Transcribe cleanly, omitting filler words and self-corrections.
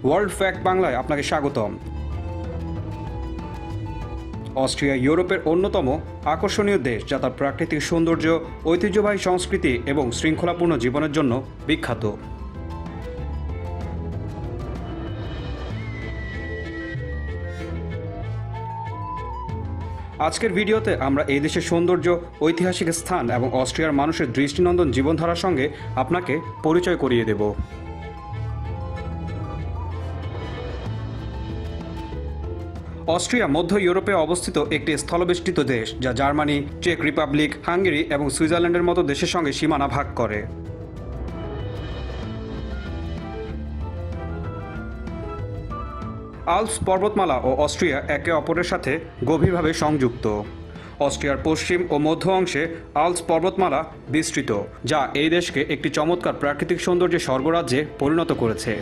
World fact বাংলায় আপনাকে স্বাগতম। অস্ট্রিয়া ইউরোপের অন্যতম আকর্ষণীয় দেশ, যা তার প্রাকৃতিক সৌন্দর্য, ঐতিহ্যবাহী সংস্কৃতি এবং শৃঙ্খলাপূর্ণ জীবনের জন্য বিখ্যাত। আজকের ভিডিওতে আমরা এই দেশের সৌন্দর্য, ঐতিহাসিক স্থান এবং অস্ট্রিয়ার মানুষের দৃষ্টিনন্দন জীবনধারার সঙ্গে আপনাকে পরিচয় করিয়ে দেব। অস্ট্রিয়া মধ্য ইউরোপে অবস্থিত একটি স্থলবেষ্টিত দেশ, যা জার্মানি, চেক রিপাবলিক, হাঙ্গেরি এবং সুইজারল্যান্ডের মতো দেশের সঙ্গে সীমানা ভাগ করে। আল্পস পর্বতমালা ও অস্ট্রিয়া একে অপরের সাথে গভীরভাবে সংযুক্ত। অস্ট্রিয়ার পশ্চিম ও মধ্য অংশে আল্পস পর্বতমালা বিস্তৃত, যা এই দেশকে একটি চমৎকার প্রাকৃতিক সৌন্দর্যের স্বর্গরাজ্যে পরিণত করেছে।